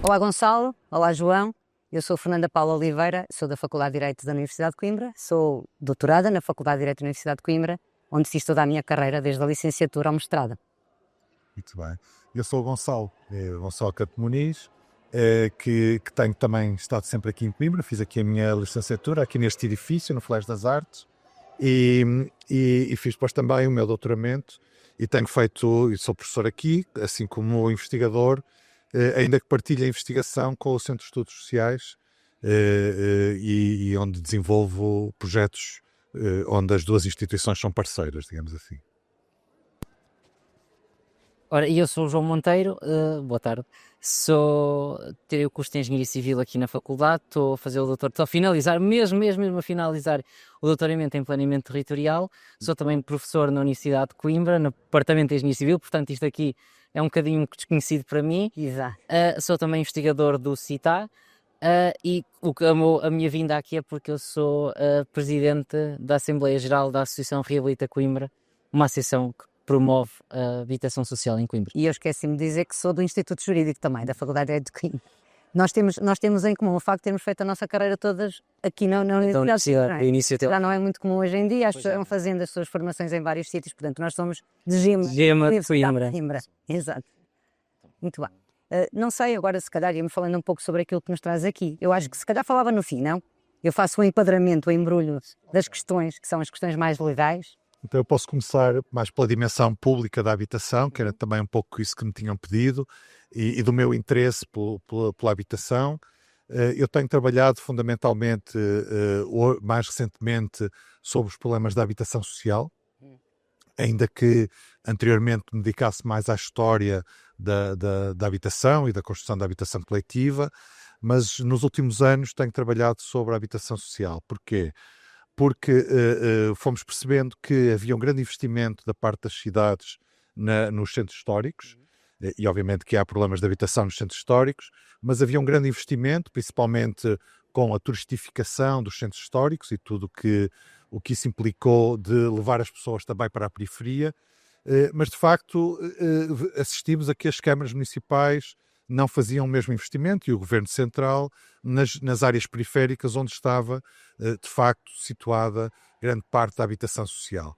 Olá Gonçalo, olá João, eu sou Fernanda Paula Oliveira, sou da Faculdade de Direito da Universidade de Coimbra, sou doutorada na Faculdade de Direito da Universidade de Coimbra, onde fiz toda a minha carreira desde a licenciatura ao mestrado. Muito bem. Eu sou o Gonçalo, Gonçalo Canto Muniz, que tenho também estado sempre aqui em Coimbra, fiz aqui a minha licenciatura, aqui neste edifício, no Colégio das Artes, e fiz depois também o meu doutoramento, e tenho feito, e sou professor aqui, assim como investigador, ainda que partilho a investigação com o Centro de Estudos Sociais, e onde desenvolvo projetos onde as duas instituições são parceiras, digamos assim. Ora, e eu sou o João Monteiro, boa tarde. Tirei o curso de Engenharia Civil aqui na faculdade, estou a fazer o doutor, estou a finalizar, mesmo a finalizar o doutoramento em Planeamento Territorial. Sou também professor na Universidade de Coimbra, no Departamento de Engenharia Civil, portanto isto aqui é um bocadinho desconhecido para mim. Exato. Sou também investigador do CITA, e a minha vinda aqui é porque eu sou presidente da Assembleia Geral da Associação Reabilita Coimbra, uma associação que promove a habitação social em Coimbra. E eu esqueci-me de dizer que sou do Instituto Jurídico também, da Faculdade de Direito de Coimbra. Nós temos em comum o facto de termos feito a nossa carreira todas aqui na Universidade. Já não é muito comum hoje em dia, as pessoas vão fazendo as suas formações em vários sítios, portanto nós somos de Gema de Coimbra. Exato. Muito bem. Não sei, agora se calhar ia-me falando um pouco sobre aquilo que nos traz aqui. Eu acho que se calhar falava no fim, não? Eu faço o enquadramento, o embrulho das questões, que são as questões mais legais. Então eu posso começar mais pela dimensão pública da habitação, que era também um pouco isso que me tinham pedido, e do meu interesse pela habitação. Eu tenho trabalhado fundamentalmente, mais recentemente, sobre os problemas da habitação social, ainda que anteriormente me dedicasse mais à história da habitação e da construção da habitação coletiva, mas nos últimos anos tenho trabalhado sobre a habitação social. Porquê? Porque fomos percebendo que havia um grande investimento da parte das cidades nos centros históricos, e obviamente que há problemas de habitação nos centros históricos, mas havia um grande investimento, principalmente com a turistificação dos centros históricos e tudo o que isso implicou de levar as pessoas também para a periferia, mas de facto assistimos a que as câmaras municipais não faziam o mesmo investimento e o Governo Central nas áreas periféricas onde estava, de facto, situada grande parte da habitação social.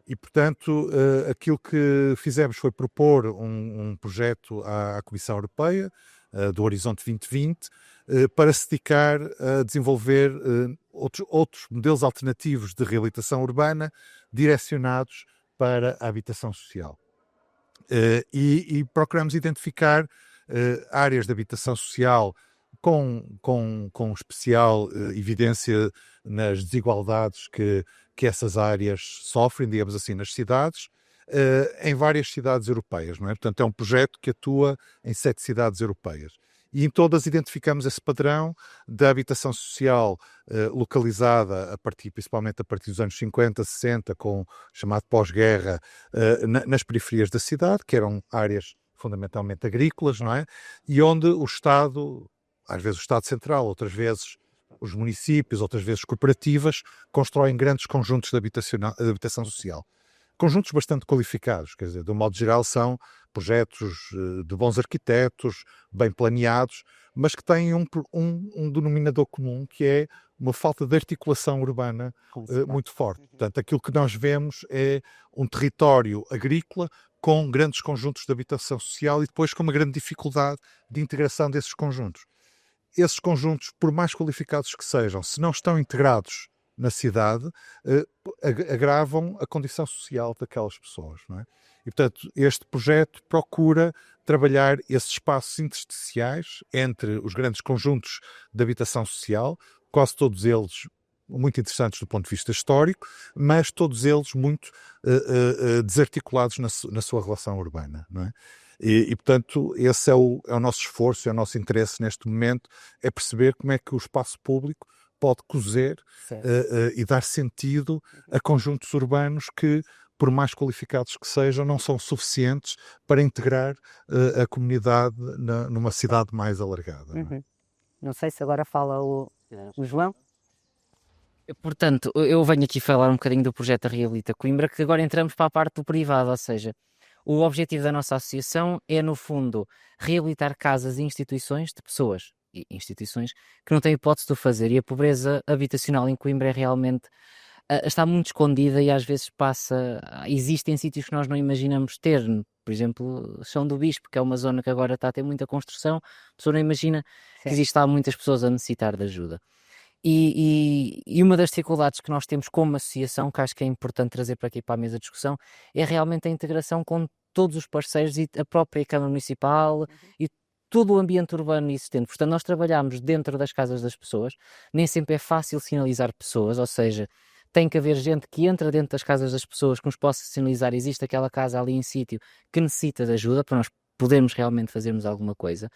E, portanto, aquilo que fizemos foi propor um projeto à Comissão Europeia, do Horizonte 2020, para se dedicar a desenvolver outros modelos alternativos de reabilitação urbana direcionados para a habitação social. E procuramos identificar áreas de habitação social com especial evidência nas desigualdades que essas áreas sofrem, digamos assim, nas cidades, em várias cidades europeias, não é? Portanto, é um projeto que atua em 7 cidades europeias. E em todas identificamos esse padrão da habitação social localizada, principalmente a partir dos anos 50, 60, com o chamado pós-guerra, nas periferias da cidade, que eram áreas fundamentalmente agrícolas, não é? E onde o Estado, às vezes o Estado Central, outras vezes os municípios, outras vezes cooperativas, constroem grandes conjuntos de habitação social. Conjuntos bastante qualificados, quer dizer, de um modo geral são projetos de bons arquitetos, bem planeados, mas que têm um denominador comum, que é uma falta de articulação urbana muito forte. Portanto, aquilo que nós vemos é um território agrícola com grandes conjuntos de habitação social e depois com uma grande dificuldade de integração desses conjuntos. Esses conjuntos, por mais qualificados que sejam, se não estão integrados na cidade, agravam a condição social daquelas pessoas, não é? E, portanto, este projeto procura trabalhar esses espaços intersticiais entre os grandes conjuntos de habitação social, quase todos eles muito interessantes do ponto de vista histórico, mas todos eles muito desarticulados na sua relação urbana, não é? E, portanto, esse é o nosso esforço, é o nosso interesse neste momento, é perceber como é que o espaço público pode cozer e dar sentido a conjuntos urbanos que, por mais qualificados que sejam, não são suficientes para integrar a comunidade numa cidade mais alargada. Não é? Não sei se agora fala o João. Portanto, eu venho aqui falar um bocadinho do projeto Reabilita Coimbra, que agora entramos para a parte do privado, ou seja, O objetivo da nossa associação é, no fundo, reabilitar casas e instituições de pessoas e instituições que não têm hipótese de o fazer, e a pobreza habitacional em Coimbra é realmente está muito escondida e às vezes existe em sítios que nós não imaginamos ter, por exemplo, São do Bispo, que é uma zona que agora está a ter muita construção, a pessoa não imagina que existe lá muitas pessoas a necessitar de ajuda. E uma das dificuldades que nós temos como associação, que acho que é importante trazer para aqui para a mesa de discussão, é realmente a integração com todos os parceiros e a própria Câmara Municipal e todo o ambiente urbano existente. Portanto, nós trabalhamos dentro das casas das pessoas, nem sempre é fácil sinalizar pessoas, ou seja, tem que haver gente que entra dentro das casas das pessoas que nos possa sinalizar, existe aquela casa ali em sítio que necessita de ajuda para nós podermos realmente fazermos alguma coisa.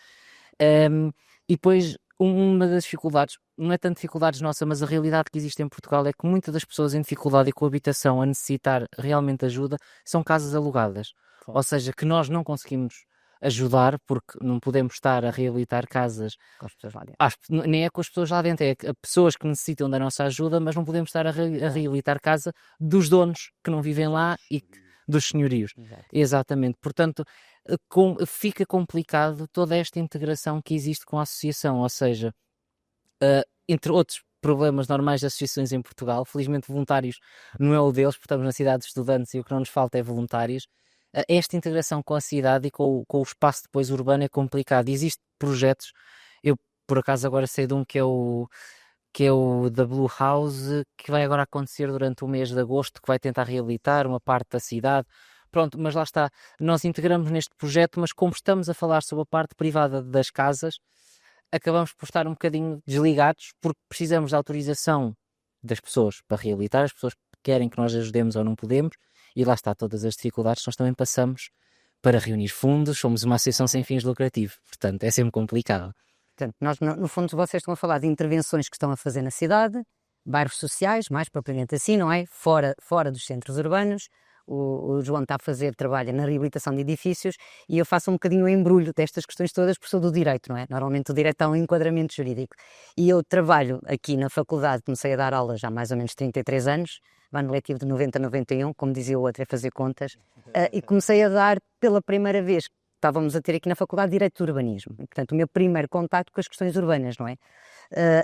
E depois, uma das dificuldades, não é tanto dificuldades nossa, mas a realidade que existe em Portugal é que muitas das pessoas em dificuldade e com habitação a necessitar realmente ajuda são casas alugadas. Ou seja, que nós não conseguimos ajudar porque não podemos estar a reabilitar casas com as pessoas lá dentro. nem é com as pessoas lá dentro, é pessoas que necessitam da nossa ajuda, mas não podemos estar a reabilitar casa dos donos que não vivem lá e dos senhorios. Exatamente. Portanto, fica complicado toda esta integração que existe com a associação, ou seja, entre outros problemas normais de associações em Portugal, felizmente voluntários não é o deles, porque estamos na cidade de estudantes e o que não nos falta é voluntários. Esta integração com a cidade e com o espaço depois urbano é complicado. Existem projetos, eu por acaso agora sei de um que é o da Blue House, que vai agora acontecer durante o mês de agosto, que vai tentar reabilitar uma parte da cidade. Pronto, mas lá está, nós integramos neste projeto, mas como estamos a falar sobre a parte privada das casas, acabamos por estar um bocadinho desligados, porque precisamos da autorização das pessoas para reabilitar, as pessoas querem que nós ajudemos ou não podemos, e lá está todas as dificuldades que nós também passamos para reunir fundos, somos uma associação sem fins lucrativos, portanto é sempre complicado. Portanto, nós, no fundo, vocês estão a falar de intervenções que estão a fazer na cidade, bairros sociais, mais propriamente assim, não é? Fora dos centros urbanos. O João trabalha na reabilitação de edifícios e eu faço um bocadinho o embrulho destas questões todas porque sou do direito, não é? Normalmente o direito é um enquadramento jurídico. E eu trabalho aqui na faculdade, comecei a dar aulas já há mais ou menos 33 anos, ano letivo de 90 a 91, como dizia o outro, é fazer contas, e comecei a dar pela primeira vez, estávamos a ter aqui na faculdade Direito do Urbanismo, e, portanto o meu primeiro contacto com as questões urbanas, não é?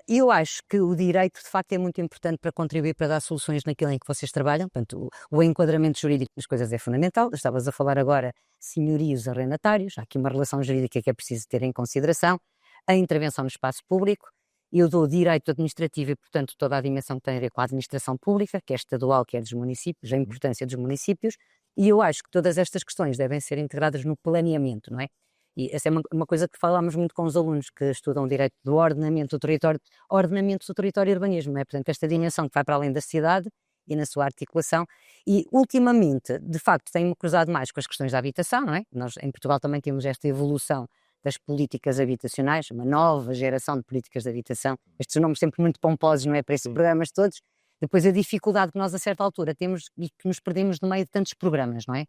E eu acho que o direito de facto é muito importante para contribuir para dar soluções naquilo em que vocês trabalham, portanto o enquadramento jurídico das coisas é fundamental. Estavas a falar agora senhorios arrendatários, há aqui uma relação jurídica que é preciso ter em consideração, a intervenção no espaço público. Eu dou direito administrativo e, portanto, toda a dimensão que tem a ver com a administração pública, que é estadual, que é dos municípios, a importância dos municípios, e eu acho que todas estas questões devem ser integradas no planeamento, não é? E essa é uma coisa que falamos muito com os alunos que estudam direito do ordenamento do território e urbanismo, não é? Portanto, esta dimensão que vai para além da cidade e na sua articulação, e ultimamente, de facto, tenho-me cruzado mais com as questões da habitação, não é? Nós, em Portugal, também temos esta evolução das políticas habitacionais, uma nova geração de políticas de habitação, estes nomes sempre muito pomposos, não é, para esses programas todos. Depois a dificuldade que nós a certa altura temos e que nos perdemos no meio de tantos programas, não é?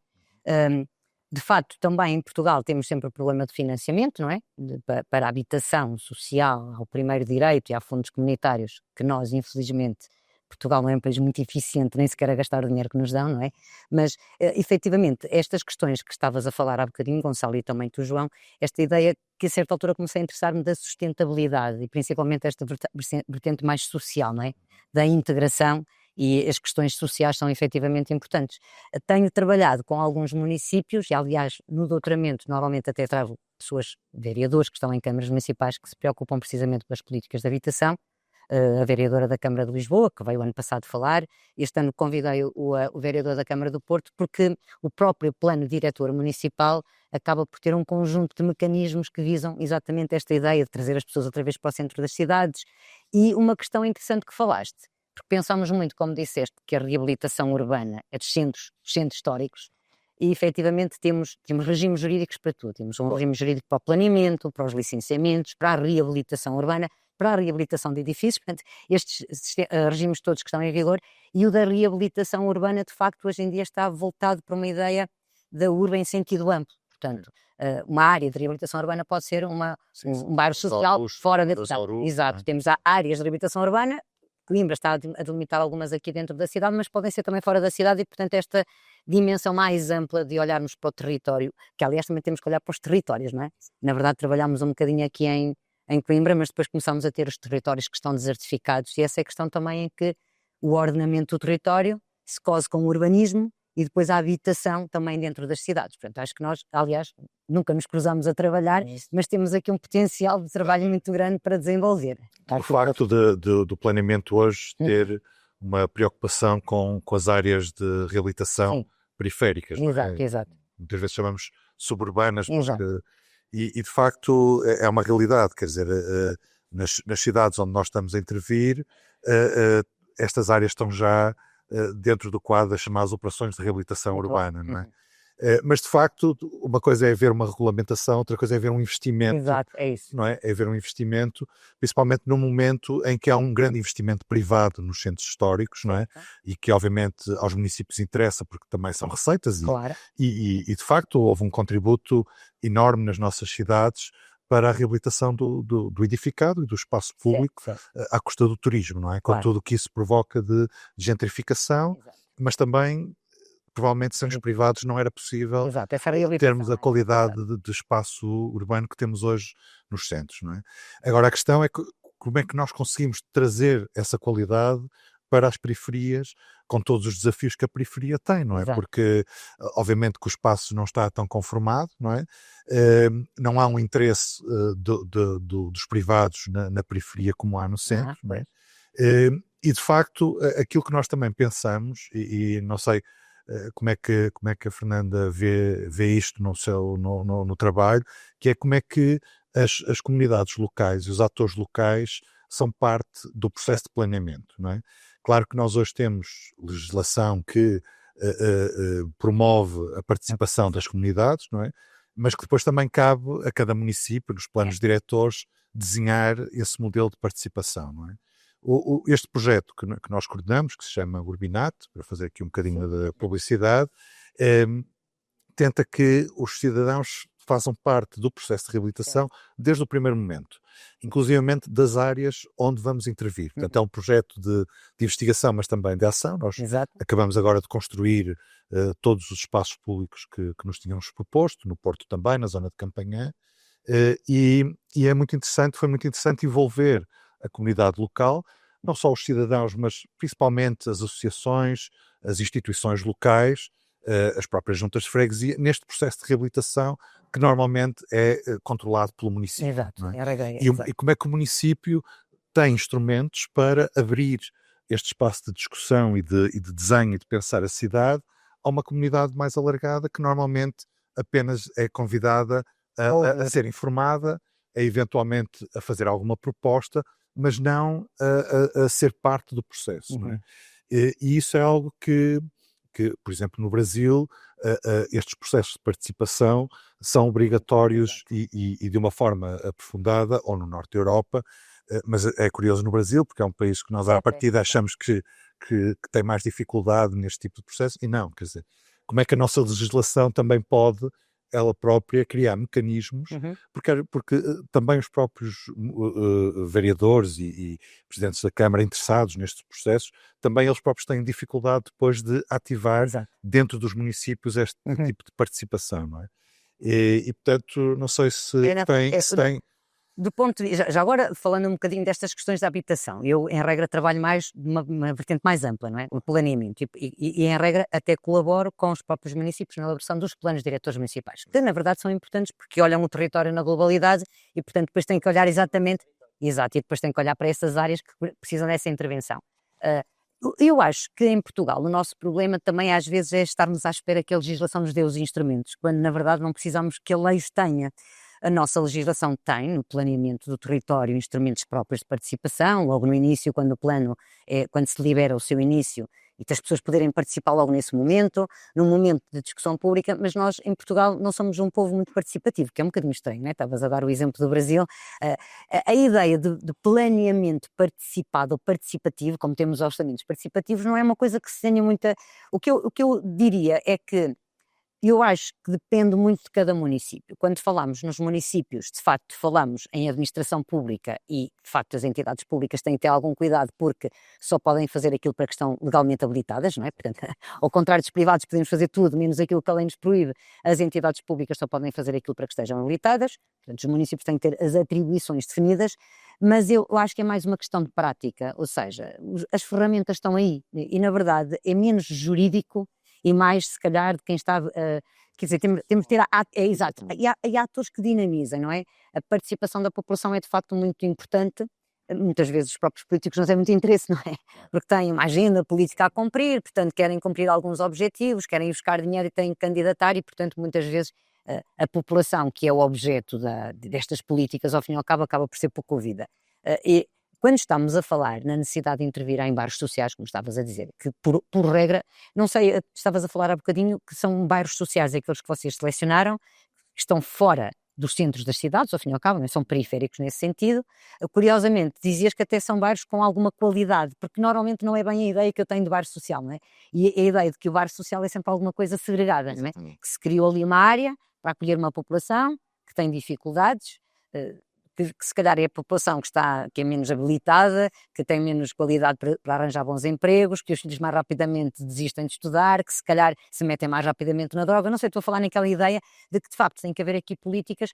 De facto, também em Portugal temos sempre o problema de financiamento, não é? Para a habitação social, ao primeiro direito e a fundos comunitários, que nós, infelizmente, Portugal não é um país muito eficiente, nem sequer a gastar o dinheiro que nos dão, não é? Mas, efetivamente, estas questões que estavas a falar há bocadinho, Gonçalo, e também tu, João, esta ideia que a certa altura comecei a interessar-me da sustentabilidade e principalmente esta vertente mais social, não é? Da integração, e as questões sociais são efetivamente importantes. Tenho trabalhado com alguns municípios e, aliás, no doutoramento, normalmente até trago pessoas, vereadores que estão em câmaras municipais que se preocupam precisamente com as políticas de habitação. A vereadora da Câmara de Lisboa, que veio ano passado falar, este ano convidei o vereador da Câmara do Porto, porque o próprio plano diretor municipal acaba por ter um conjunto de mecanismos que visam exatamente esta ideia de trazer as pessoas outra vez para o centro das cidades. E uma questão interessante que falaste, porque pensamos muito, como disseste, que a reabilitação urbana é dos centros históricos, e efetivamente temos regimes jurídicos para tudo. Temos um regime jurídico para o planeamento, para os licenciamentos, para a reabilitação urbana, para a reabilitação de edifícios, portanto, estes regimes todos que estão em vigor, e o da reabilitação urbana, de facto, hoje em dia está voltado para uma ideia da urba em sentido amplo. Portanto, uma área de reabilitação urbana pode ser um bairro social fora da... Exato, temos áreas de reabilitação urbana Coimbra está a delimitar algumas aqui dentro da cidade, mas podem ser também fora da cidade e, portanto, esta dimensão mais ampla de olharmos para o território, que aliás também temos que olhar para os territórios, não é? Na verdade trabalhámos um bocadinho aqui em Coimbra, mas depois começámos a ter os territórios que estão desertificados e essa é a questão também em que o ordenamento do território se cose com o urbanismo e depois a habitação também dentro das cidades. Portanto, acho que nós, aliás, nunca nos cruzamos a trabalhar, mas temos aqui um potencial de trabalho muito grande para desenvolver. O facto do planeamento hoje ter uma preocupação com as áreas de reabilitação periféricas. Exato, exato. Muitas vezes chamamos suburbanas, e de facto é uma realidade, quer dizer, nas cidades onde nós estamos a intervir, estas áreas estão já dentro do quadro das chamadas operações de reabilitação urbana, não é? Mas de facto, uma coisa é haver uma regulamentação, outra coisa é haver um investimento. Exato, é isso. Não é? É haver um investimento, principalmente num momento em que há um grande investimento privado nos centros históricos, não é? E que obviamente aos municípios interessa porque também são receitas e de facto houve um contributo enorme nas nossas cidades para a reabilitação do edificado e do espaço público à custa do turismo, não é? Com tudo o que isso provoca de gentrificação, mas também provavelmente sem os privados não era possível termos a qualidade de espaço urbano que temos hoje nos centros, não é? Agora a questão é como é que nós conseguimos trazer essa qualidade para as periferias, com todos os desafios que a periferia tem, não é? Porque obviamente que o espaço não está tão conformado, não é? Não há um interesse dos privados na periferia como há no centro, não é? E de facto aquilo que nós também pensamos, e não sei como é que a Fernanda vê isto no trabalho, que é como é que as comunidades locais e os atores locais são parte do processo de planeamento, não é? Claro que nós hoje temos legislação que promove a participação das comunidades, não é? Mas que depois também cabe a cada município, nos planos diretores, desenhar esse modelo de participação, não é? Este projeto que nós coordenamos, que se chama Urbinat, para fazer aqui um bocadinho de publicidade, tenta que os cidadãos façam parte do processo de reabilitação desde o primeiro momento, inclusivamente das áreas onde vamos intervir. Portanto, é um projeto de investigação, mas também de ação. Nós acabamos agora de construir todos os espaços públicos que nos tínhamos proposto, no Porto também, na zona de Campanhã, e é muito interessante, foi muito interessante envolver a comunidade local, não só os cidadãos, mas principalmente as associações, as instituições locais, as próprias juntas de freguesia, neste processo de reabilitação que normalmente é controlado pelo município. Exato. Não é? E como é que o município tem instrumentos para abrir este espaço de discussão e de desenho e de pensar a cidade a uma comunidade mais alargada que normalmente apenas é convidada a ser informada, a eventualmente a fazer alguma proposta, mas não a ser parte do processo. Não é? E isso é algo que, por exemplo, no Brasil, estes processos de participação são obrigatórios e de uma forma aprofundada, ou no Norte da Europa, mas é curioso no Brasil, porque é um país que nós à partida achamos que tem mais dificuldade neste tipo de processo, e não, quer dizer, como é que a nossa legislação também pode ela própria criar mecanismos, porque também os próprios vereadores e presidentes da Câmara interessados nestes processos, também eles próprios têm dificuldade depois de ativar dentro dos municípios este tipo de participação, não é? E portanto, não sei se tem... Do ponto de vista, já agora falando um bocadinho destas questões da habitação, eu em regra trabalho mais numa vertente mais ampla, não é? O planeamento e em regra até colaboro com os próprios municípios na elaboração dos planos diretores municipais, que na verdade são importantes porque olham o território na globalidade e portanto depois têm que olhar e depois têm que olhar para essas áreas que precisam dessa intervenção. Eu acho que em Portugal o nosso problema também às vezes é estarmos à espera que a legislação nos dê os instrumentos, quando na verdade não precisamos que a lei os tenha. A nossa legislação tem, no planeamento do território, instrumentos próprios de participação, logo no início, quando se libera o seu início, e que as pessoas poderem participar logo nesse momento, num momento de discussão pública, mas nós em Portugal não somos um povo muito participativo, que é um bocadinho estranho, não é? Estavas a dar o exemplo do Brasil. A ideia de planeamento participado ou participativo, como temos orçamentos participativos, não é uma coisa que se tenha muita... O que eu diria é que Eu acho que depende muito de cada município. Quando falamos nos municípios, de facto, falamos em administração pública e, de facto, as entidades públicas têm que ter algum cuidado porque só podem fazer aquilo para que estão legalmente habilitadas, não é? Portanto, ao contrário dos privados, podemos fazer tudo, menos aquilo que a lei nos proíbe. As entidades públicas só podem fazer aquilo para que estejam habilitadas. Portanto, os municípios têm que ter as atribuições definidas, mas eu acho que é mais uma questão de prática, ou seja, as ferramentas estão aí e, na verdade, é menos jurídico e mais, se calhar, de quem está. Quer dizer, temos de ter. Exato. E há atores que dinamizem, não é? A participação da população é, de facto, muito importante. Muitas vezes os próprios políticos não têm muito interesse, não é? Porque têm uma agenda política a cumprir, portanto, querem cumprir alguns objetivos, querem ir buscar dinheiro e têm que candidatar, e, portanto, muitas vezes a população, que é o objeto destas políticas, ao fim e ao cabo, acaba por ser pouco ouvida. E quando estamos a falar na necessidade de intervir em bairros sociais, como estavas a dizer, que por regra, não sei, estavas a falar há bocadinho que são bairros sociais, aqueles que vocês selecionaram, que estão fora dos centros das cidades, ao fim e ao cabo, não são periféricos nesse sentido. Curiosamente, dizias que até são bairros com alguma qualidade, porque normalmente não é bem a ideia que eu tenho do bairro social, não é? E a ideia de que o bairro social é sempre alguma coisa segregada, não é? Que se criou ali uma área para acolher uma população que tem dificuldades, que se calhar é a população que é menos habilitada, que tem menos qualidade para arranjar bons empregos, que os filhos mais rapidamente desistem de estudar, que se calhar se metem mais rapidamente na droga. Não sei, estou a falar naquela ideia de que de facto tem que haver aqui políticas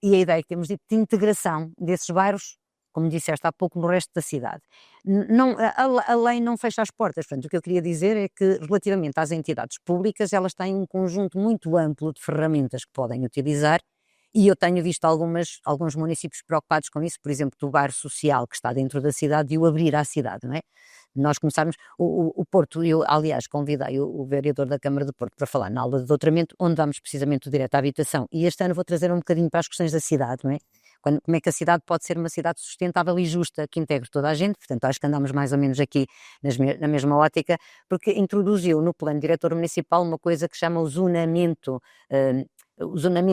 e a ideia que temos de integração desses bairros, como disseste há pouco, no resto da cidade. Não, a lei não fecha as portas. Portanto, o que eu queria dizer é que, relativamente às entidades públicas, elas têm um conjunto muito amplo de ferramentas que podem utilizar. E eu tenho visto alguns municípios preocupados com isso, por exemplo, do bairro social que está dentro da cidade e o abrir à cidade, não é? Nós começarmos, o Porto, eu aliás convidei o vereador da Câmara de Porto para falar na aula de doutoramento, onde damos precisamente o direito à habitação, e este ano vou trazer um bocadinho para as questões da cidade, não é? Como é que a cidade pode ser uma cidade sustentável e justa, que integre toda a gente. Portanto, acho que andamos mais ou menos aqui na mesma ótica, porque introduziu no plano diretor municipal uma coisa que chama o zonamento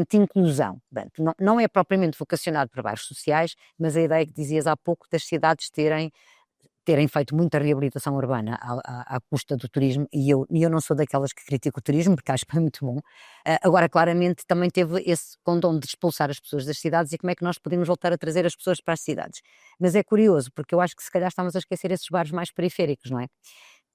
de inclusão. Bem, não é propriamente vocacionado para bairros sociais, mas a ideia que dizias há pouco das cidades terem feito muita reabilitação urbana à custa do turismo, e eu não sou daquelas que critico o turismo, porque acho que é muito bom. Agora, claramente, também teve esse condom de expulsar as pessoas das cidades, e como é que nós podemos voltar a trazer as pessoas para as cidades. Mas é curioso, porque eu acho que se calhar estamos a esquecer esses bairros mais periféricos, não é?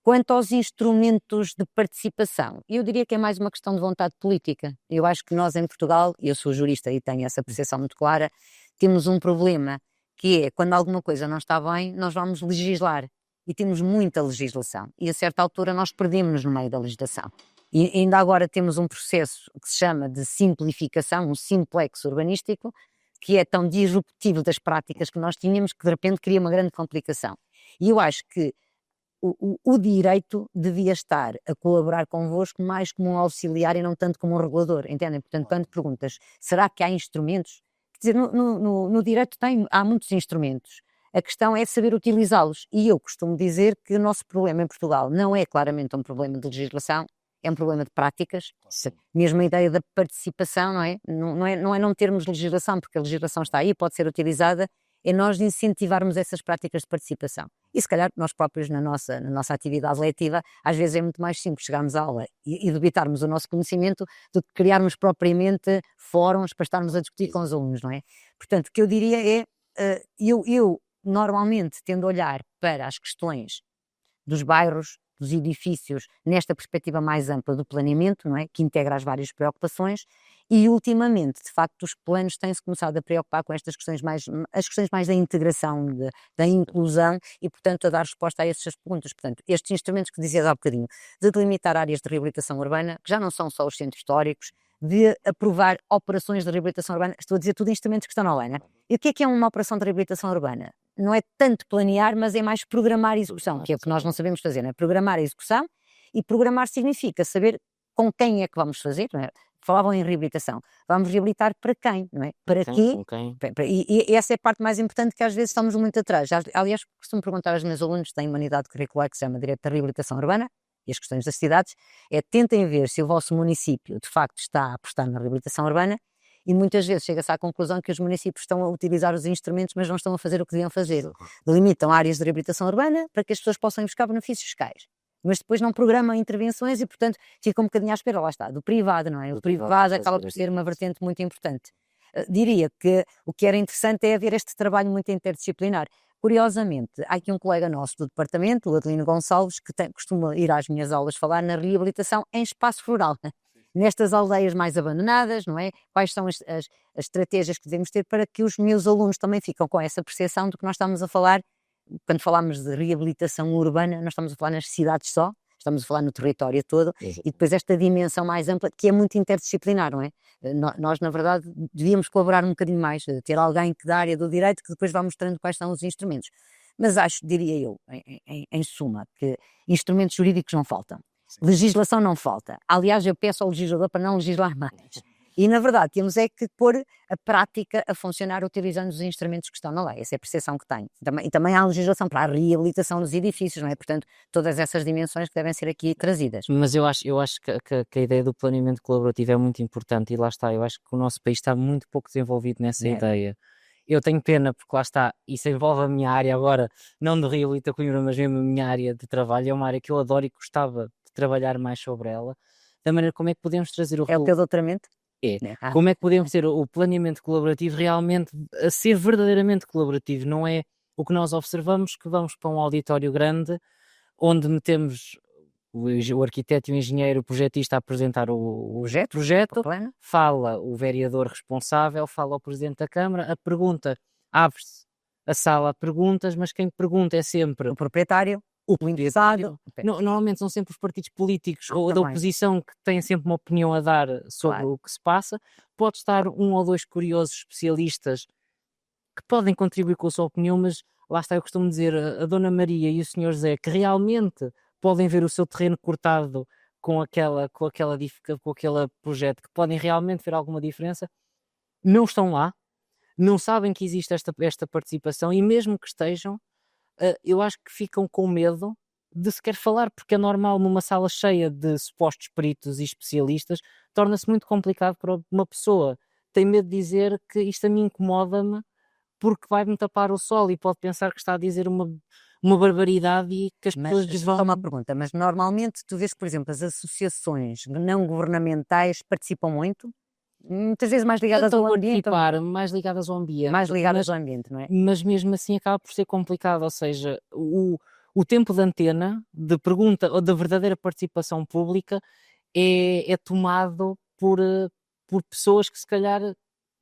Quanto aos instrumentos de participação, eu diria que é mais uma questão de vontade política. Eu acho que nós em Portugal, e eu sou jurista e tenho essa percepção muito clara, temos um problema, que é quando alguma coisa não está bem, nós vamos legislar. E temos muita legislação. E a certa altura nós perdemos-nos no meio da legislação. E ainda agora temos um processo que se chama de simplificação, um simplex urbanístico, que é tão disruptivo das práticas que nós tínhamos que de repente cria uma grande complicação. E eu acho que o direito devia estar a colaborar convosco mais como um auxiliar e não tanto como um regulador, entendem? Portanto, quando perguntas, será que há instrumentos? Quer dizer, no direito há muitos instrumentos. A questão é saber utilizá-los. E eu costumo dizer que o nosso problema em Portugal não é claramente um problema de legislação, é um problema de práticas. Mesmo a ideia da participação, não é? Não é não termos legislação, porque a legislação está aí, pode ser utilizada, é nós incentivarmos essas práticas de participação. E se calhar nós próprios na nossa atividade letiva, às vezes é muito mais simples chegarmos à aula e debitarmos o nosso conhecimento do que criarmos propriamente fóruns para estarmos a discutir com os alunos, não é? Portanto, o que eu diria é, eu normalmente tendo a olhar para as questões dos bairros, dos edifícios, nesta perspectiva mais ampla do planeamento, não é? Que integra as várias preocupações, e ultimamente, de facto, os planos têm-se começado a preocupar com estas questões as questões mais da integração, da inclusão, e, portanto, a dar resposta a essas perguntas. Portanto, estes instrumentos que dizias há bocadinho, de delimitar áreas de reabilitação urbana, que já não são só os centros históricos, de aprovar operações de reabilitação urbana, estou a dizer tudo instrumentos que estão na lei, não é? E o que é uma operação de reabilitação urbana? Não é tanto planear, mas é mais programar a execução, que é o que nós não sabemos fazer, não é? Programar a execução, e programar significa saber com quem é que vamos fazer, não é? Falavam em reabilitação. Vamos reabilitar para quem, não é? Para quê? E essa é a parte mais importante, que às vezes estamos muito atrás. Aliás, costumo perguntar aos meus alunos que têm uma unidade curricular que se chama Direito da Reabilitação Urbana, e as questões das cidades, tentem ver se o vosso município de facto está a apostar na reabilitação urbana, e muitas vezes chega-se à conclusão que os municípios estão a utilizar os instrumentos, mas não estão a fazer o que deviam fazer. Delimitam áreas de reabilitação urbana para que as pessoas possam ir buscar benefícios fiscais. mas depois não programa intervenções e, portanto, fica um bocadinho à espera, lá está, do privado, não é? O privado acaba por ser uma vertente muito importante. Diria que o que era interessante é haver este trabalho muito interdisciplinar. Curiosamente, há aqui um colega nosso do departamento, o Adelino Gonçalves, que costuma ir às minhas aulas falar na reabilitação em espaço rural, nestas aldeias mais abandonadas, não é? Quais são as estratégias que devemos ter para que os meus alunos também ficam com essa percepção do que nós estamos a falar. Quando falamos de reabilitação urbana, nós estamos a falar nas cidades só, estamos a falar no território todo, e depois esta dimensão mais ampla, que é muito interdisciplinar, não é? Nós, na verdade, devíamos colaborar um bocadinho mais, ter alguém que da área do direito que depois vá mostrando quais são os instrumentos. Mas acho, diria eu, em suma, que instrumentos jurídicos não faltam. Legislação não falta. Aliás, eu peço ao legislador para não legislar mais. E, na verdade, temos é que pôr a prática a funcionar utilizando os instrumentos que estão na lei. Essa é a percepção que tenho. E também há legislação para a reabilitação dos edifícios, não é? Portanto, todas essas dimensões que devem ser aqui trazidas. Mas eu acho que a ideia do planeamento colaborativo é muito importante e lá está, eu acho que o nosso país está muito pouco desenvolvido nessa ideia. Eu tenho pena porque lá está, isso envolve a minha área agora, não de reabilita Coimbra, mas mesmo a minha área de trabalho, é uma área que eu adoro e gostava de trabalhar mais sobre ela, da maneira como é que podemos trazer o... É o teu doutoramento? Como é que podemos ter o planeamento colaborativo realmente a ser verdadeiramente colaborativo? Não é o que nós observamos, que vamos para um auditório grande onde metemos o arquiteto e o engenheiro, o projetista a apresentar o projeto, fala o vereador responsável, fala o presidente da Câmara, a pergunta, abre-se a sala a perguntas, mas quem pergunta é sempre o proprietário. O interessado. Normalmente são sempre os partidos políticos ou da oposição que têm sempre uma opinião a dar sobre o que se passa. Pode estar um ou dois curiosos especialistas que podem contribuir com a sua opinião, mas lá está, eu costumo dizer, a Dona Maria e o Senhor José, que realmente podem ver o seu terreno cortado com aquele projeto, que podem realmente ver alguma diferença, não estão lá, não sabem que existe esta participação e mesmo que estejam, eu acho que ficam com medo de sequer falar, porque é normal numa sala cheia de supostos peritos e especialistas, torna-se muito complicado para uma pessoa. Tem medo de dizer que isto a mim incomoda-me porque vai-me tapar o sol e pode pensar que está a dizer uma barbaridade e que as pessoas desvão. Uma pergunta, mas normalmente tu vês que, por exemplo, as associações não governamentais participam muito? Muitas vezes mais ligadas ao ambiente. Mais ligadas ao ambiente. Mais ligadas ao ambiente, não é? Mas mesmo assim acaba por ser complicado, ou seja, o tempo de antena, de pergunta ou da verdadeira participação pública é tomado por pessoas que se calhar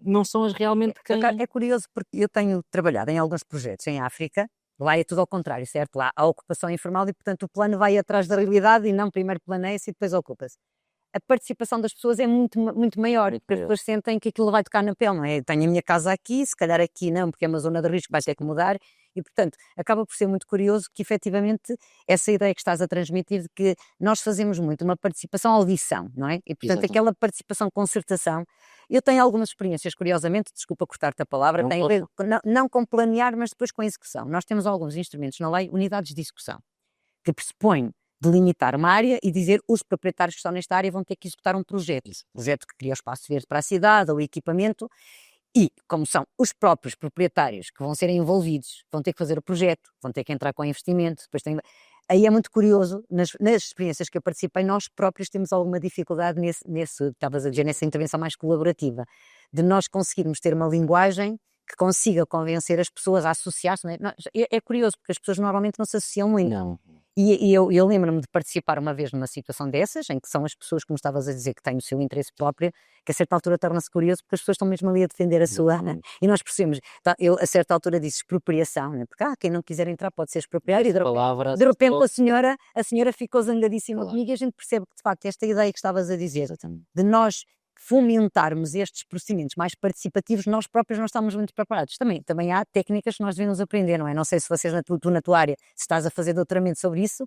não são as realmente quem... É curioso porque eu tenho trabalhado em alguns projetos em África, lá é tudo ao contrário, certo? Lá há ocupação informal e, portanto, o plano vai atrás da realidade e não primeiro planeia-se e depois ocupa-se. A participação das pessoas é muito, muito maior, porque as pessoas sentem que aquilo vai tocar na pele, não é? Tenho a minha casa aqui, se calhar aqui não, porque é uma zona de risco, vai ter que mudar, e portanto, acaba por ser muito curioso que efetivamente essa ideia que estás a transmitir de que nós fazemos muito uma participação audição, não é? E portanto, aquela participação concertação, eu tenho algumas experiências, curiosamente, desculpa cortar-te a palavra, tem a ver, não com planear, mas depois com a execução. Nós temos alguns instrumentos na lei, unidades de execução, que pressupõem delimitar uma área e dizer os proprietários que estão nesta área vão ter que executar um projeto. Projeto que cria o espaço verde para a cidade, ou equipamento, e como são os próprios proprietários que vão ser envolvidos, vão ter que fazer o projeto, vão ter que entrar com investimento, depois Aí é muito curioso, nas experiências que eu participei, nós próprios temos alguma dificuldade estavas a dizer, nessa intervenção mais colaborativa, de nós conseguirmos ter uma linguagem que consiga convencer as pessoas a associar-se. Não é? É curioso, porque as pessoas normalmente não se associam muito. Não. E eu lembro-me de participar uma vez numa situação dessas, em que são as pessoas, como estavas a dizer, que têm o seu interesse próprio, que a certa altura torna-se curioso, porque as pessoas estão mesmo ali a defender a sua... E nós percebemos, eu a certa altura disse expropriação, né? Porque quem não quiser entrar pode ser expropriado, e de repente a senhora ficou zangadíssima comigo, e a gente percebe que de facto esta ideia que estavas a dizer, de nós fomentarmos estes procedimentos mais participativos, nós próprios não estamos muito preparados. Também há técnicas que nós devemos aprender, não é? Não sei se vocês na tua área, se estás a fazer doutoramento sobre isso.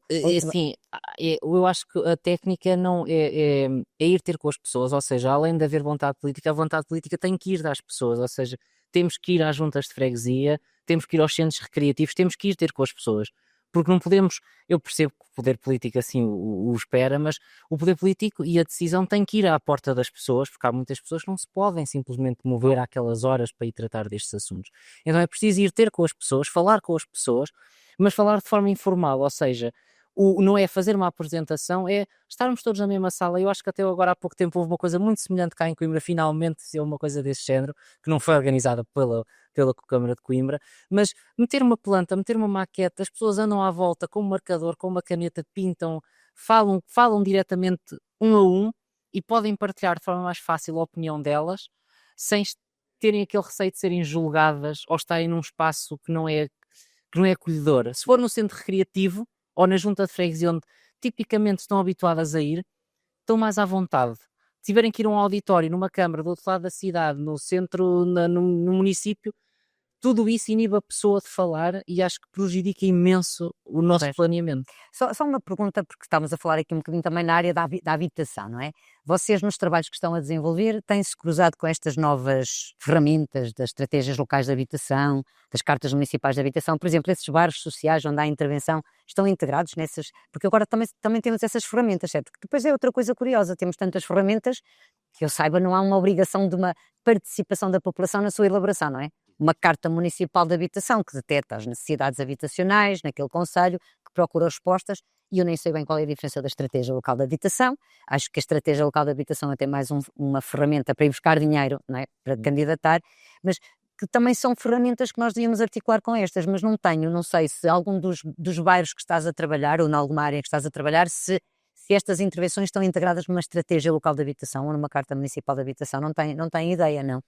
Sim, eu acho que a técnica não é ir ter com as pessoas, ou seja, além de haver vontade política, a vontade política tem que ir às pessoas, ou seja, temos que ir às juntas de freguesia, temos que ir aos centros recreativos, temos que ir ter com as pessoas. Porque não podemos, eu percebo que o poder político assim o espera, mas o poder político e a decisão tem que ir à porta das pessoas, porque há muitas pessoas que não se podem simplesmente mover àquelas horas para ir tratar destes assuntos. Então é preciso ir ter com as pessoas, falar com as pessoas, mas falar de forma informal, ou seja, Não é fazer uma apresentação, é estarmos todos na mesma sala. Eu acho que até agora há pouco tempo houve uma coisa muito semelhante cá em Coimbra, finalmente se uma coisa desse género, que não foi organizada pela Câmara de Coimbra, mas meter uma planta, meter uma maquete, as pessoas andam à volta com um marcador, com uma caneta, pintam, falam diretamente um a um e podem partilhar de forma mais fácil a opinião delas, sem terem aquele receio de serem julgadas ou estarem num espaço que não é acolhedor. Se for no centro recreativo ou na junta de freguesia onde tipicamente estão habituadas a ir, estão mais à vontade. Se tiverem que ir a um auditório, numa câmara do outro lado da cidade, no centro, no município, tudo isso inibe a pessoa de falar e acho que prejudica imenso o nosso planeamento. Só uma pergunta, porque estamos a falar aqui um bocadinho também na área da habitação, não é? Vocês, nos trabalhos que estão a desenvolver, têm-se cruzado com estas novas ferramentas das estratégias locais de habitação, das cartas municipais de habitação, por exemplo, esses bairros sociais onde há intervenção, estão integrados nessas? Porque agora também temos essas ferramentas, certo? Porque depois é outra coisa curiosa, temos tantas ferramentas que eu saiba, não há uma obrigação de uma participação da população na sua elaboração, não é? Uma carta municipal de habitação que detecta as necessidades habitacionais naquele concelho, que procura respostas, e eu nem sei bem qual é a diferença da estratégia local de habitação. Acho que a estratégia local de habitação é até mais uma ferramenta para ir buscar dinheiro, não é? Para candidatar, mas que também são ferramentas que nós devíamos articular com estas, mas não sei se algum dos bairros que estás a trabalhar, ou em alguma área que estás a trabalhar, se estas intervenções estão integradas numa estratégia local de habitação ou numa carta municipal de habitação. Não tenho ideia, não.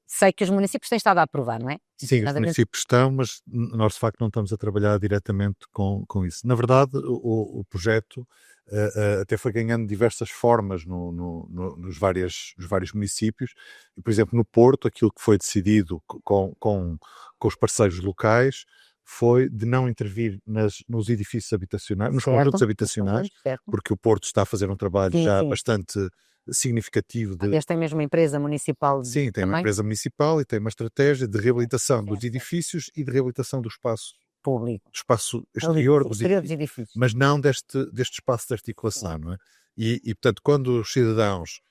Sei que os municípios têm estado a aprovar, não é? Sim, os municípios estão, mas nós de facto não estamos a trabalhar diretamente com isso. Na verdade, o projeto até foi ganhando diversas formas nos vários municípios. E, por exemplo, no Porto, aquilo que foi decidido com os parceiros locais foi de não intervir nos edifícios habitacionais, nos conjuntos habitacionais, porque o Porto está a fazer um trabalho bastante significativo. Aliás, tem mesmo uma empresa municipal. Sim, tem uma empresa municipal e tem uma estratégia de reabilitação dos edifícios e de reabilitação do espaço público, do espaço exterior dos edifícios, mas não deste espaço de articulação, não é? E portanto, quando os cidadãos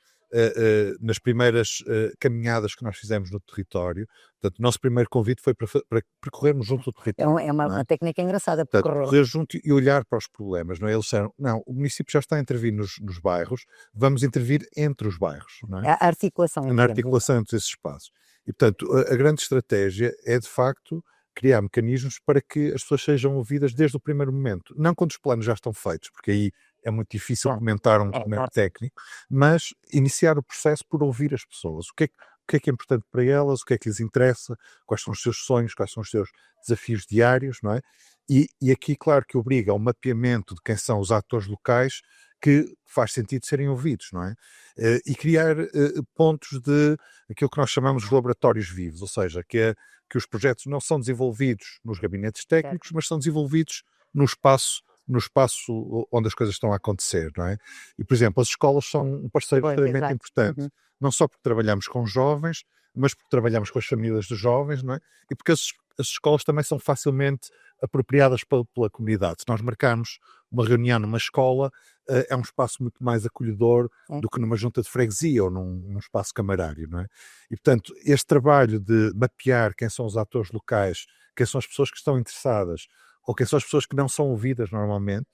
nas primeiras caminhadas que nós fizemos no território, portanto, o nosso primeiro convite foi para percorrermos junto do território. É uma técnica engraçada. Percorrer junto e olhar para os problemas, não é? Eles disseram, não, o município já está a intervir nos bairros, vamos intervir entre os bairros, não é? A articulação. Na articulação entre esses espaços. E, portanto, a grande estratégia é, de facto, criar mecanismos para que as pessoas sejam ouvidas desde o primeiro momento. Não quando os planos já estão feitos, porque aí é muito difícil comentar um documento técnico, mas iniciar o processo por ouvir as pessoas. O que é importante para elas, o que é que lhes interessa, quais são os seus sonhos, quais são os seus desafios diários, não é? E aqui, claro, que obriga ao mapeamento de quem são os atores locais que faz sentido serem ouvidos, não é? E criar pontos de aquilo que nós chamamos de laboratórios vivos, ou seja, que os projetos não são desenvolvidos nos gabinetes técnicos, mas são desenvolvidos no espaço onde as coisas estão a acontecer, não é? E, por exemplo, as escolas são um parceiro extremamente importante, não só porque trabalhamos com jovens, mas porque trabalhamos com as famílias dos jovens, não é? E porque as escolas também são facilmente apropriadas pela comunidade. Se nós marcarmos uma reunião numa escola, é um espaço muito mais acolhedor do que numa junta de freguesia ou num espaço camarário, não é? E, portanto, este trabalho de mapear quem são os atores locais, quem são as pessoas que estão interessadas, ou quem são as pessoas que não são ouvidas normalmente,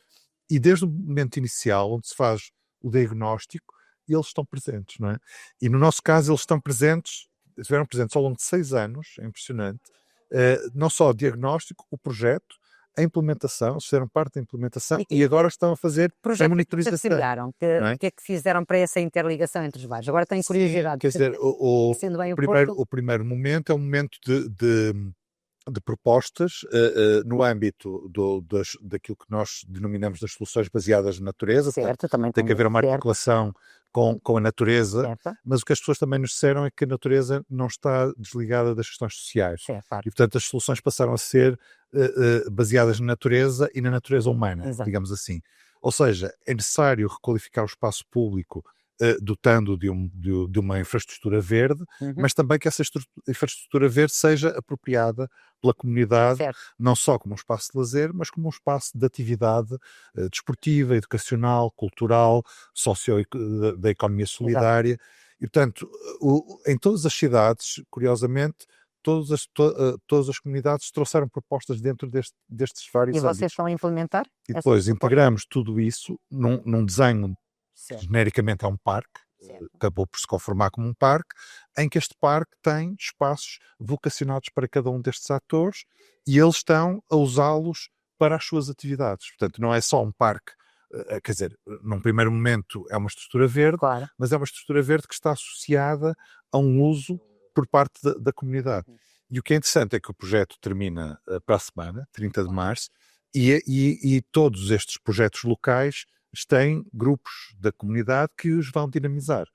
e desde o momento inicial, onde se faz o diagnóstico, eles estão presentes, não é? E no nosso caso, eles estiveram presentes ao longo de 6 anos, é impressionante, não só o diagnóstico, o projeto, a implementação, fizeram parte da implementação e agora estão a fazer a monitorização. O que é que fizeram para essa interligação entre os bairros? Agora tenho curiosidade. Quer dizer, o primeiro momento é um momento de propostas no âmbito daquilo que nós denominamos das soluções baseadas na natureza. Certo, também tem que haver uma articulação com a natureza, certo. Mas o que as pessoas também nos disseram é que a natureza não está desligada das questões sociais. Certo. E, portanto, as soluções passaram a ser baseadas na natureza e na natureza humana, digamos assim. Ou seja, é necessário requalificar o espaço público dotando de uma infraestrutura verde, mas também que essa infraestrutura verde seja apropriada pela comunidade, certo. Não só como um espaço de lazer, mas como um espaço de atividade desportiva, educacional, cultural, da economia solidária. Exato. E, portanto, em todas as cidades, curiosamente, todas as comunidades trouxeram propostas dentro destes vários âmbitos. E vocês estão a implementar? E depois integramos tudo isso num desenho, que genericamente é um parque, acabou por se conformar como um parque, em que este parque tem espaços vocacionados para cada um destes atores e eles estão a usá-los para as suas atividades. Portanto, não é só um parque, quer dizer, num primeiro momento é uma estrutura verde, Claro. mas é uma estrutura verde que está associada a um uso por parte da comunidade. E o que é interessante é que o projeto termina para a semana, 30 de março, e todos estes projetos locais têm grupos da comunidade que os vão dinamizar.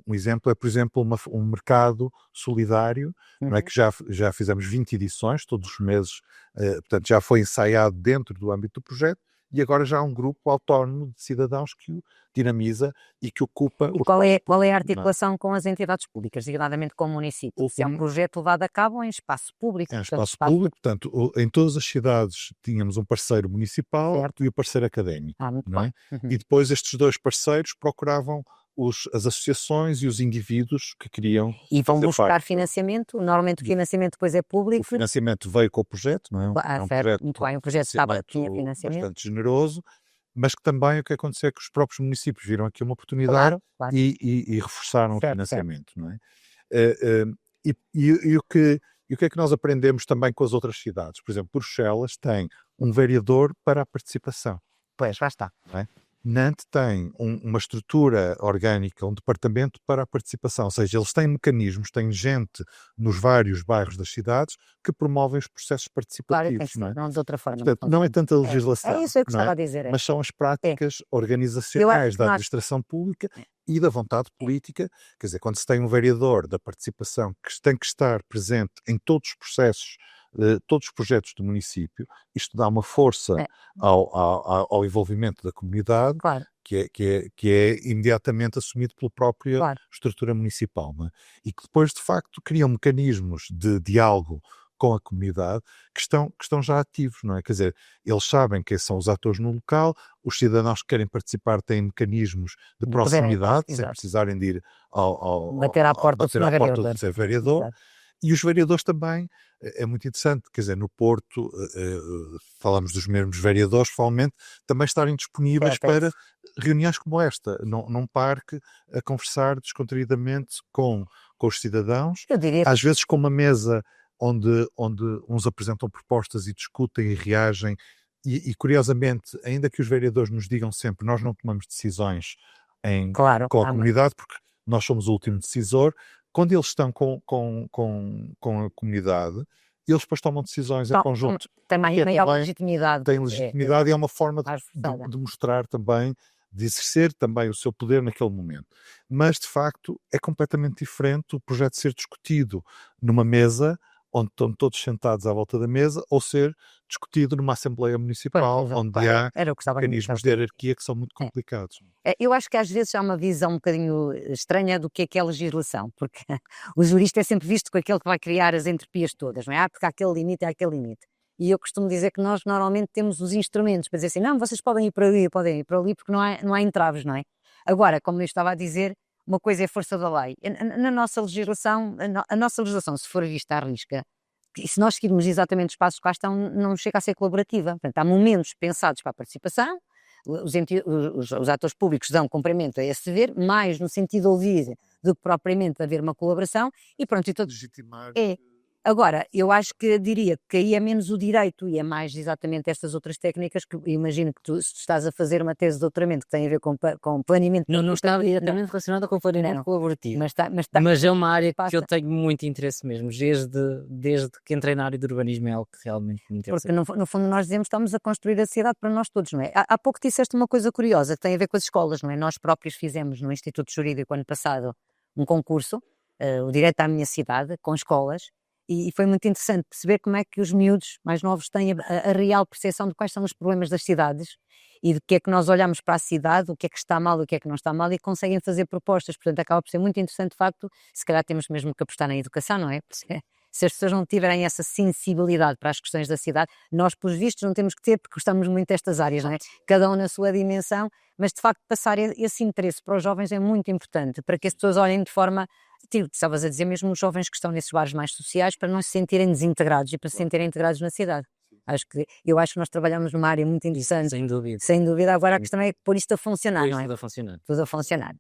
Um exemplo é, por exemplo, um mercado solidário, não é, que já fizemos 20 edições, todos os meses, portanto já foi ensaiado dentro do âmbito do projeto, e agora já há um grupo autónomo de cidadãos que o dinamiza e que ocupa... E qual é a articulação com as entidades públicas, designadamente com o município? Se é um projeto levado a cabo em espaço público. É um espaço público, portanto, em todas as cidades tínhamos um parceiro municipal e o parceiro académico. Muito não é? bem. E depois estes dois parceiros procuravam as associações e os indivíduos que queriam... E vão buscar financiamento? Normalmente o financiamento depois é público? O financiamento veio com o projeto, não é? É um projeto, muito bem, o projeto estava, tinha financiamento. Bastante generoso, mas que também o que aconteceu é que os próprios municípios viram aqui uma oportunidade, claro. E reforçaram o financiamento, não é? E o que é que nós aprendemos também com as outras cidades? Por exemplo, Bruxelas tem um vereador para a participação. Pois, lá está. Não é? Nantes tem uma estrutura orgânica, um departamento para a participação, ou seja, eles têm mecanismos, têm gente nos vários bairros das cidades que promovem os processos participativos. Claro, não é? De outra forma. Portanto, não é tanta legislação. É isso que eu gostava de dizer. Mas são as práticas organizacionais da administração pública e da vontade política. Quer dizer, quando se tem um vereador da participação que tem que estar presente em todos os processos, todos os projetos do município, isto dá uma força ao envolvimento da comunidade, claro. que é imediatamente assumido pela própria estrutura municipal, não é? E que depois, de facto, criam mecanismos de diálogo com a comunidade que estão já ativos, não é? Quer dizer, eles sabem quem são os atores no local, os cidadãos que querem participar têm mecanismos de proximidade, sem precisarem de ir bater à porta de ser vereador. E os vereadores também, é muito interessante, quer dizer, no Porto, falamos dos mesmos vereadores, provavelmente, também estarem disponíveis para reuniões como esta, num parque, a conversar descontraídamente com os cidadãos, às vezes com uma mesa onde uns apresentam propostas e discutem e reagem, e curiosamente, ainda que os vereadores nos digam sempre, nós não tomamos decisões com a comunidade, porque nós somos o último decisor. Quando eles estão com a comunidade, eles depois tomam decisões em conjunto. Tem maior legitimidade. Tem legitimidade e é uma forma de mostrar também, de exercer também o seu poder naquele momento. Mas, de facto, é completamente diferente o projeto ser discutido numa mesa, onde estão todos sentados à volta da mesa, ou ser discutido numa Assembleia Municipal, onde há mecanismos de hierarquia que são muito complicados. Eu acho que às vezes há uma visão um bocadinho estranha do que é legislação, porque o jurista é sempre visto com aquele que vai criar as entropias todas, não é? Porque há aquele limite. E eu costumo dizer que nós normalmente temos os instrumentos para dizer assim, não, vocês podem ir para ali, porque não há entraves, não é? Agora, como eu estava a dizer, uma coisa é a força da lei. Na nossa legislação, se for vista à risca, e se nós seguirmos exatamente os passos que lá estão, não chega a ser colaborativa. Portanto, há momentos pensados para a participação, os atores públicos dão cumprimento a esse dever, mais no sentido de ouvir do que propriamente de haver uma colaboração, e pronto, e todos... Legitimar... Agora, eu acho que diria que aí é menos o direito e é mais exatamente estas outras técnicas que imagino que tu estás a fazer uma tese de doutoramento que tem a ver com planeamento. Não está diretamente relacionada com planeamento colaborativo. Mas é uma área que eu tenho muito interesse mesmo, desde que entrei na área do urbanismo é algo que realmente me interessa. Porque no fundo nós dizemos que estamos a construir a cidade para nós todos, não é? Há pouco disseste uma coisa curiosa que tem a ver com as escolas, não é? Nós próprios fizemos no Instituto Jurídico ano passado um concurso, o Direito à Minha Cidade, com escolas. E foi muito interessante perceber como é que os miúdos mais novos têm a real percepção de quais são os problemas das cidades e de que é que nós olhamos para a cidade, o que é que está mal, o que é que não está mal e conseguem fazer propostas. Portanto, acaba por ser muito interessante, de facto, se calhar temos mesmo que apostar na educação, não é? Porque se as pessoas não tiverem essa sensibilidade para as questões da cidade, nós, pelos vistos, não temos que ter, porque gostamos muito destas áreas, não é? Cada um na sua dimensão, mas de facto passar esse interesse para os jovens é muito importante, para que as pessoas olhem de forma estavas a dizer mesmo os jovens que estão nesses bares mais sociais para não se sentirem desintegrados e para se sentirem integrados na cidade. Eu acho que nós trabalhamos numa área muito interessante. Sem dúvida. Sem dúvida. Agora a questão é pôr isto a funcionar, não é? Tudo a funcionar. Tudo a funcionar.